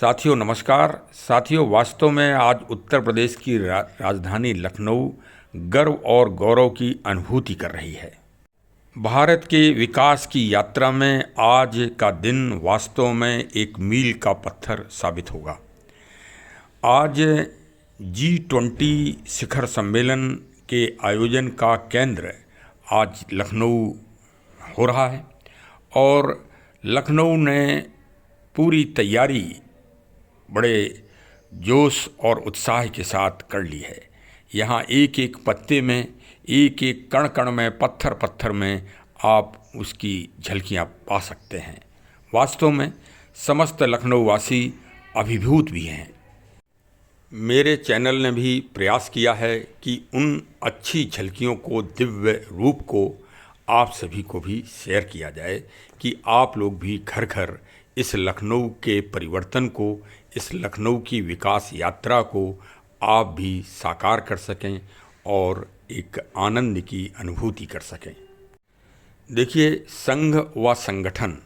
साथियों नमस्कार। साथियों, वास्तव में आज उत्तर प्रदेश की राजधानी लखनऊ गर्व और गौरव की अनुभूति कर रही है। भारत के विकास की यात्रा में आज का दिन वास्तव में एक मील का पत्थर साबित होगा। आज G20 शिखर सम्मेलन के आयोजन का केंद्र आज लखनऊ हो रहा है और लखनऊ ने पूरी तैयारी बड़े जोश और उत्साह के साथ कर ली है। यहाँ एक एक पत्ते में, एक एक कण कण में, पत्थर पत्थर में आप उसकी झलकियाँ पा सकते हैं। वास्तव में समस्त लखनऊ वासी अभिभूत भी हैं। मेरे चैनल ने भी प्रयास किया है कि उन अच्छी झलकियों को, दिव्य रूप को आप सभी को भी शेयर किया जाए कि आप लोग भी घर घर इस लखनऊ के परिवर्तन को, इस लखनऊ की विकास यात्रा को आप भी साकार कर सकें और एक आनंद की अनुभूति कर सकें। देखिए, संघ व संगठन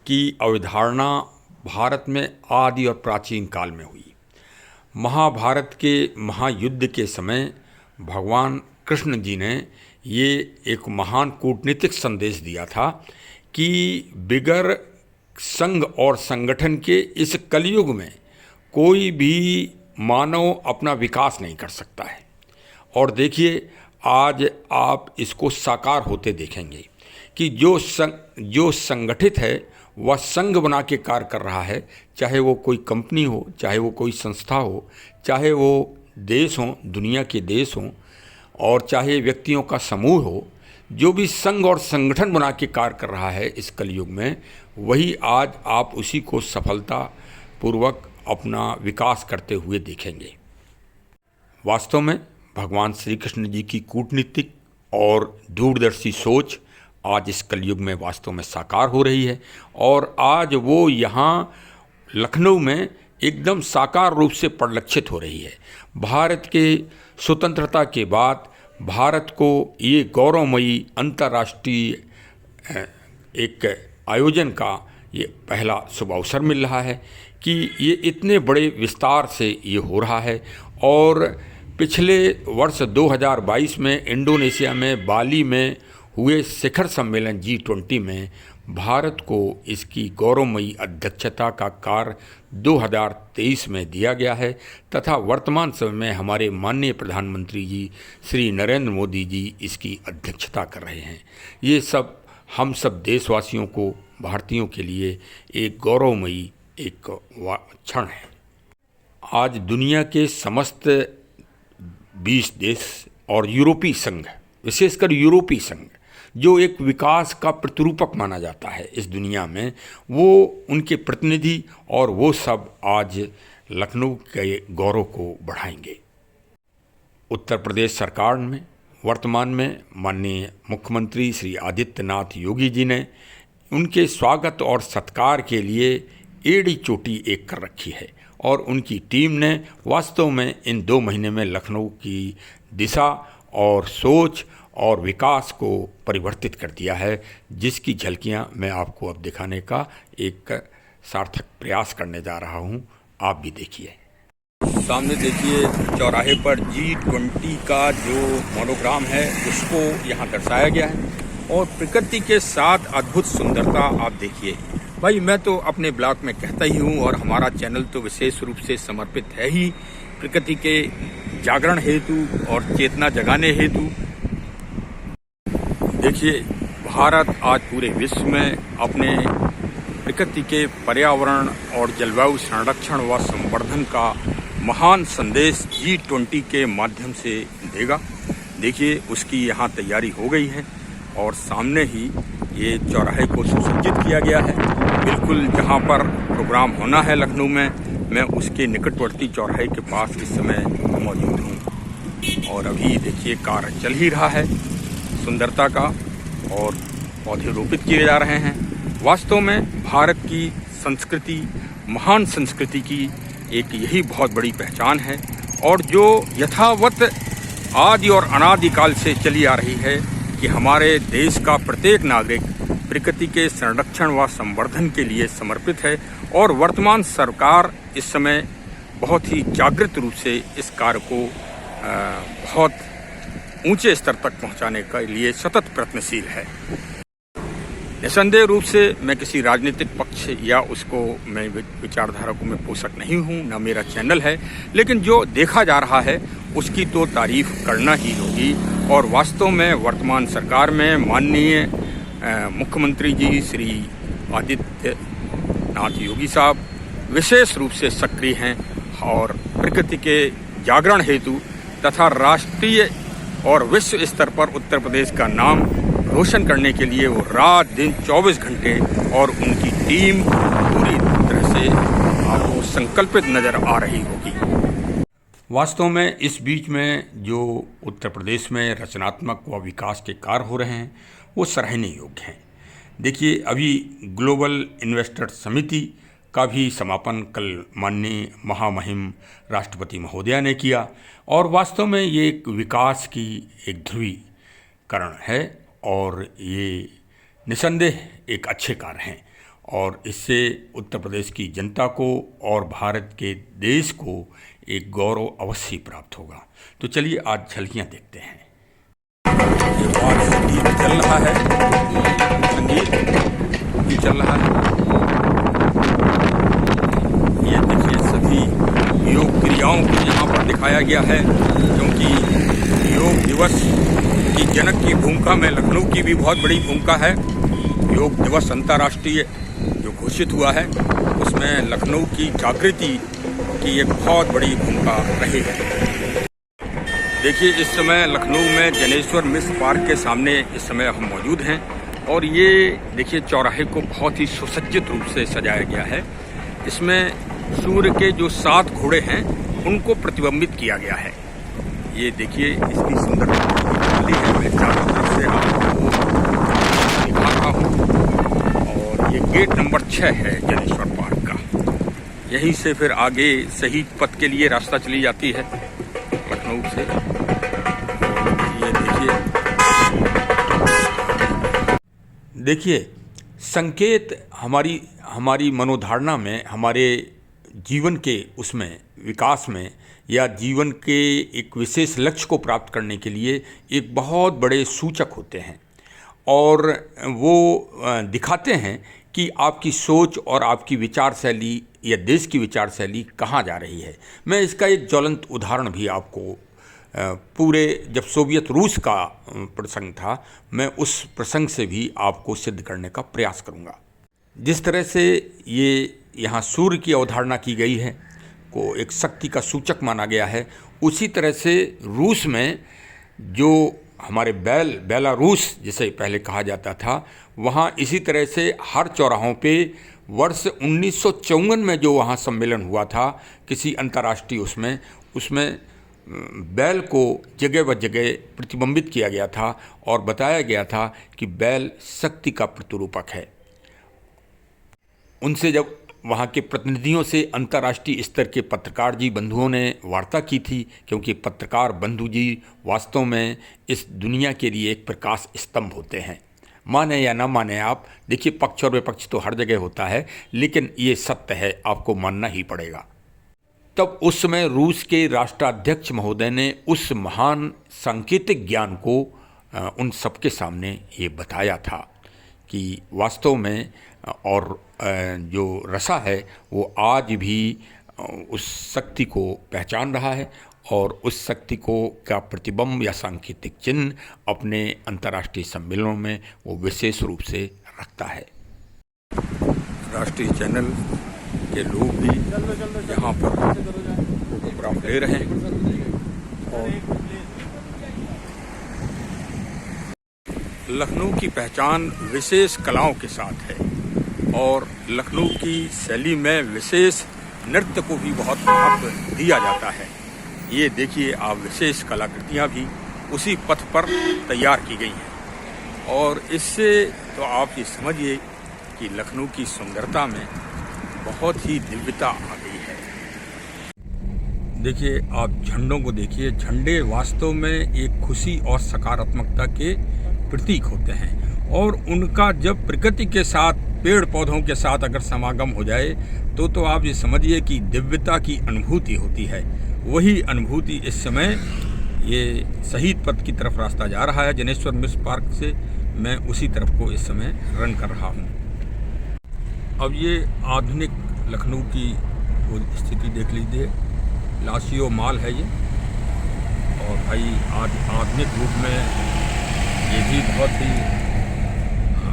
की अवधारणा भारत में आदि और प्राचीन काल में हुई। महाभारत के महायुद्ध के समय भगवान कृष्ण जी ने ये एक महान कूटनीतिक संदेश दिया था कि बिगर संघ और संगठन के इस कलयुग में कोई भी मानव अपना विकास नहीं कर सकता है। और देखिए, आज आप इसको साकार होते देखेंगे कि जो संगठित है वह संघ बना के कार्य कर रहा है, चाहे वो कोई कंपनी हो, चाहे वो कोई संस्था हो, चाहे वो देश हो, दुनिया के देश हों, और चाहे व्यक्तियों का समूह हो। जो भी संघ और संगठन बना के कार्य कर रहा है इस कलयुग में, वही आज आप उसी को सफलतापूर्वक अपना विकास करते हुए देखेंगे। वास्तव में भगवान श्री कृष्ण जी की कूटनीतिक और दूरदर्शी सोच आज इस कलयुग में वास्तव में साकार हो रही है और आज वो यहाँ लखनऊ में एकदम साकार रूप से परिलक्षित हो रही है। भारत के स्वतंत्रता के बाद भारत को ये गौरवमयी अंतर्राष्ट्रीय एक आयोजन का ये पहला शुभ अवसर मिल रहा है कि ये इतने बड़े विस्तार से ये हो रहा है। और पिछले वर्ष 2022 में इंडोनेशिया में बाली में हुए शिखर सम्मेलन G20 में भारत को इसकी गौरवमयी अध्यक्षता का कार्य 2023 में दिया गया है तथा वर्तमान समय में हमारे माननीय प्रधानमंत्री जी श्री नरेंद्र मोदी जी इसकी अध्यक्षता कर रहे हैं। ये सब हम सब देशवासियों को, भारतीयों के लिए एक गौरवमयी एक क्षण है। आज दुनिया के समस्त 20 देश और यूरोपीय संघ, विशेषकर यूरोपीय संघ जो एक विकास का प्रतिरूपक माना जाता है इस दुनिया में, वो उनके प्रतिनिधि और वो सब आज लखनऊ के गौरव को बढ़ाएंगे। उत्तर प्रदेश सरकार में वर्तमान में माननीय मुख्यमंत्री श्री आदित्यनाथ योगी जी ने उनके स्वागत और सत्कार के लिए एड़ी चोटी एक कर रखी है और उनकी टीम ने वास्तव में इन 2 महीने में लखनऊ की दिशा और सोच और विकास को परिवर्तित कर दिया है, जिसकी झलकियां मैं आपको अब दिखाने का एक सार्थक प्रयास करने जा रहा हूं। आप भी देखिए। सामने देखिए, चौराहे पर G20 का जो मोनोग्राम है उसको यहाँ दर्शाया गया है और प्रकृति के साथ अद्भुत सुंदरता आप देखिए। भाई, मैं तो अपने ब्लॉग में कहता ही हूँ और हमारा चैनल तो विशेष रूप से समर्पित है ही प्रकृति के जागरण हेतु और चेतना जगाने हेतु। देखिए, भारत आज पूरे विश्व में अपने प्रकृति के पर्यावरण और जलवायु संरक्षण व संवर्धन का महान संदेश G20 के माध्यम से देगा। देखिए, उसकी यहाँ तैयारी हो गई है और सामने ही ये चौराहे को सुसज्जित किया गया है। बिल्कुल जहाँ पर प्रोग्राम होना है लखनऊ में, मैं उसके निकटवर्ती चौराहे के पास इस समय मौजूद हूँ और अभी देखिए कार्य चल ही रहा है सुंदरता का और पौधे रोपित किए जा रहे हैं। वास्तव में भारत की संस्कृति, महान संस्कृति की एक यही बहुत बड़ी पहचान है और जो यथावत आदि और अनादिकाल से चली आ रही है कि हमारे देश का प्रत्येक नागरिक प्रकृति के संरक्षण व संवर्धन के लिए समर्पित है और वर्तमान सरकार इस समय बहुत ही जागृत रूप से इस कार्य को बहुत ऊंचे स्तर तक पहुंचाने के लिए सतत प्रयत्नशील है। निसंदेह रूप से मैं किसी राजनीतिक पक्ष या उसको मैं विचारधारा को मैं पोषक नहीं हूं, ना मेरा चैनल है, लेकिन जो देखा जा रहा है उसकी तो तारीफ करना ही होगी। और वास्तव में वर्तमान सरकार में माननीय मुख्यमंत्री जी श्री आदित्यनाथ योगी साहब विशेष रूप से सक्रिय हैं और प्रकृति के जागरण हेतु तथा राष्ट्रीय और विश्व स्तर पर उत्तर प्रदेश का नाम रोशन करने के लिए वो रात दिन 24 घंटे और उनकी टीम पूरी तरह से आपको संकल्पित नजर आ रही होगी। वास्तव में इस बीच में जो उत्तर प्रदेश में रचनात्मक व विकास के कार्य हो रहे हैं वो सराहनीय योग्य हैं। देखिए, अभी ग्लोबल इन्वेस्टर समिति का भी समापन कल माननीय महामहिम राष्ट्रपति महोदया ने किया और वास्तव में ये एक विकास की एक ध्रुवीकरण है और ये निसंदेह एक अच्छे कार्य हैं और इससे उत्तर प्रदेश की जनता को और भारत के देश को एक गौरव अवश्य प्राप्त होगा। तो चलिए आज झलकियाँ देखते हैं। ये आज संगीत चल रहा है, संगीत भी चल रहा है। ये देखिए सभी योग क्रियाओं को यहाँ पर दिखाया गया है, क्योंकि योग दिवस की जनक की भूमिका में लखनऊ की भी बहुत बड़ी भूमिका है। योग दिवस अंतर्राष्ट्रीय जो घोषित हुआ है उसमें लखनऊ की जागृति की एक बहुत बड़ी भूमिका रही है। देखिए, इस समय लखनऊ में जनेश्वर मिश्र पार्क के सामने इस समय हम मौजूद हैं और ये देखिए चौराहे को बहुत ही सुसज्जित रूप से सजाया गया है। इसमें सूर्य के जो 7 घोड़े हैं उनको प्रतिबिंबित किया गया है। ये देखिए इसकी सुंदरता है, मैं चारों तरफ से आपको दिखा रहा हूँ और ये गेट नंबर 6 है जनेश्वर पार्क का। यहीं से फिर आगे शहीद पथ के लिए रास्ता चली जाती है लखनऊ से। ये देखिए संकेत हमारी मनोधारणा में, हमारे जीवन के उसमें विकास में या जीवन के एक विशेष लक्ष्य को प्राप्त करने के लिए एक बहुत बड़े सूचक होते हैं और वो दिखाते हैं कि आपकी सोच और आपकी विचार शैली या देश की विचार शैली कहाँ जा रही है। मैं इसका एक ज्वलंत उदाहरण भी आपको पूरे जब सोवियत रूस का प्रसंग था, मैं उस प्रसंग से भी आपको सिद्ध करने का प्रयास करूँगा। जिस तरह से ये यहाँ सूर्य की अवधारणा की गई है को एक शक्ति का सूचक माना गया है, उसी तरह से रूस में जो हमारे बेलारूस जिसे पहले कहा जाता था, वहाँ इसी तरह से हर चौराहों पे वर्ष 1954 में जो वहाँ सम्मेलन हुआ था किसी अंतर्राष्ट्रीय उसमें बैल को जगह व जगह प्रतिबिंबित किया गया था और बताया गया था कि बैल शक्ति का प्रतिरूपक है। उनसे जब वहाँ के प्रतिनिधियों से अंतर्राष्ट्रीय स्तर के पत्रकार जी बंधुओं ने वार्ता की थी, क्योंकि पत्रकार बंधु जी वास्तव में इस दुनिया के लिए एक प्रकाश स्तंभ होते हैं। माने या ना माने आप, देखिए पक्ष और विपक्ष तो हर जगह होता है, लेकिन ये सत्य है, आपको मानना ही पड़ेगा। तब उस समय रूस के राष्ट्राध्यक्ष महोदय ने उस महान सांकेतिक ज्ञान को उन सबके सामने ये बताया था कि वास्तव में और जो रसा है वो आज भी उस शक्ति को पहचान रहा है और उस शक्ति को का प्रतिबिंब या सांकेतिक चिन्ह अपने अंतर्राष्ट्रीय सम्मेलनों में वो विशेष रूप से रखता है। राष्ट्रीय चैनल के लोग भी यहाँ पर प्रोग्राम ले रहे हैं और लखनऊ की पहचान विशेष कलाओं के साथ है और लखनऊ की शैली में विशेष नृत्य को भी बहुत महत्व दिया जाता है। ये देखिए आप, विशेष कलाकृतियाँ भी उसी पथ पर तैयार की गई हैं और इससे तो आप ये समझिए कि लखनऊ की सुंदरता में बहुत ही दिव्यता आ गई है। देखिए आप झंडों को देखिए, झंडे वास्तव में एक खुशी और सकारात्मकता के प्रतीक होते हैं और उनका जब प्रकृति के साथ पेड़ पौधों के साथ अगर समागम हो जाए तो आप ये समझिए कि दिव्यता की अनुभूति होती है। वही अनुभूति इस समय ये शहीद पथ की तरफ रास्ता जा रहा है जनेश्वर मिश्र पार्क से, मैं उसी तरफ को इस समय रन कर रहा हूँ। अब ये आधुनिक लखनऊ की वो स्थिति देख लीजिए, लाशियो माल है ये, और भाई आज आधुनिक रूप में ये भी बहुत ही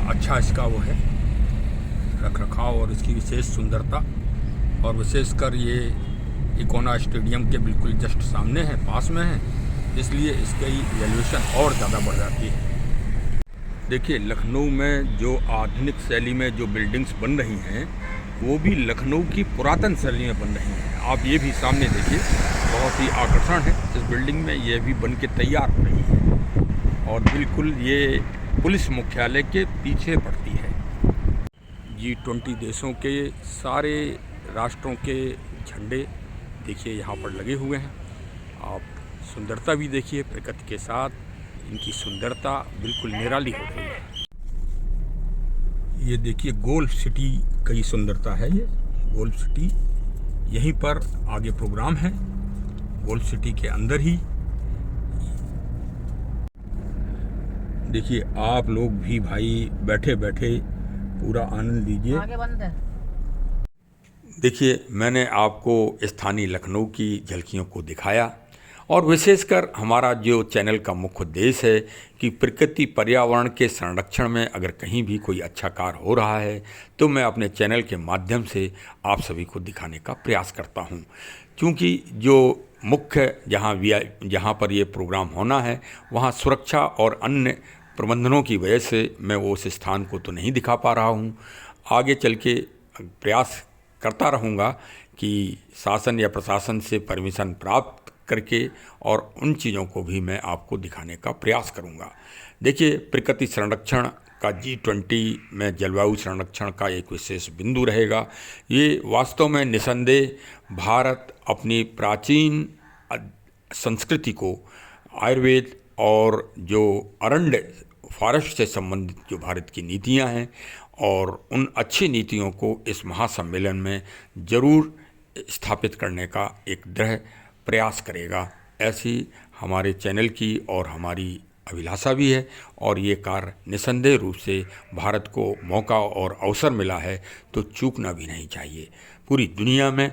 अच्छा इसका वो है रख रखाव और इसकी विशेष सुंदरता, और विशेषकर ये इकोना स्टेडियम के बिल्कुल जस्ट सामने है, पास में है, इसलिए इसकी वैल्यूएशन और ज़्यादा बढ़ जाती है। देखिए लखनऊ में जो आधुनिक शैली में जो बिल्डिंग्स बन रही हैं वो भी लखनऊ की पुरातन शैली में बन रही हैं। आप ये भी सामने देखिए, बहुत ही आकर्षण है इस बिल्डिंग में, ये भी बन के तैयार हो रही है और बिल्कुल ये पुलिस मुख्यालय के पीछे पड़ती है। G20 देशों के सारे राष्ट्रों के झंडे देखिए यहाँ पर लगे हुए हैं। आप सुंदरता भी देखिए, प्रकृति के साथ इनकी सुंदरता बिल्कुल निराली हो रही है। ये देखिए गोल्फ सिटी की सुंदरता है, ये गोल्फ सिटी, यहीं पर आगे प्रोग्राम है गोल्फ सिटी के अंदर ही। देखिए आप लोग भी भाई बैठे बैठे पूरा आनंद लीजिए। आगे बंद है। देखिए मैंने आपको स्थानीय लखनऊ की झलकियों को दिखाया, और विशेषकर हमारा जो चैनल का मुख्य उद्देश्य है कि प्रकृति पर्यावरण के संरक्षण में अगर कहीं भी कोई अच्छा कार्य हो रहा है तो मैं अपने चैनल के माध्यम से आप सभी को दिखाने का प्रयास करता हूं। क्योंकि जो मुख्य जहां पर ये प्रोग्राम होना है वहां सुरक्षा और अन्य प्रबंधनों की वजह से मैं वो उस स्थान को तो नहीं दिखा पा रहा हूँ। आगे चल के प्रयास करता रहूँगा कि शासन या प्रशासन से परमिशन प्राप्त करके और उन चीज़ों को भी मैं आपको दिखाने का प्रयास करूँगा। देखिए प्रकृति संरक्षण का G20 में जलवायु संरक्षण का एक विशेष बिंदु रहेगा। ये वास्तव में निसंदेह भारत अपनी प्राचीन संस्कृति को, आयुर्वेद और जो अरण्य फॉरेस्ट से संबंधित जो भारत की नीतियां हैं और उन अच्छी नीतियों को इस महासम्मेलन में ज़रूर स्थापित करने का एक दृढ़ प्रयास करेगा। ऐसी हमारे चैनल की और हमारी अभिलाषा भी है, और ये कार्य निसंदेह रूप से भारत को मौका और अवसर मिला है तो चूकना भी नहीं चाहिए। पूरी दुनिया में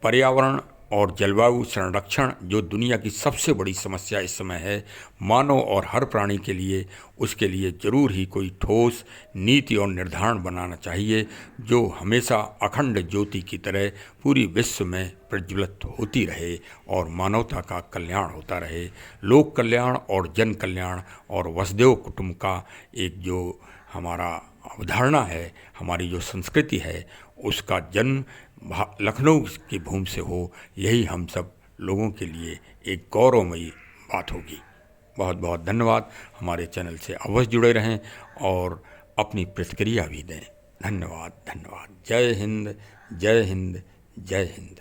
पर्यावरण और जलवायु संरक्षण जो दुनिया की सबसे बड़ी समस्या इस समय है मानव और हर प्राणी के लिए, उसके लिए ज़रूर ही कोई ठोस नीति और निर्धारण बनाना चाहिए जो हमेशा अखंड ज्योति की तरह पूरी विश्व में प्रज्वलित होती रहे और मानवता का कल्याण होता रहे। लोक कल्याण और जन कल्याण और वसुधैव कुटुंब का एक जो हमारा अवधारणा है, हमारी जो संस्कृति है, उसका जन्म लखनऊ की भूमि से हो, यही हम सब लोगों के लिए एक गौरवमयी बात होगी। बहुत बहुत धन्यवाद। हमारे चैनल से अवश्य जुड़े रहें और अपनी प्रतिक्रिया भी दें। धन्यवाद धन्यवाद। जय हिंद, जय हिंद, जय हिंद।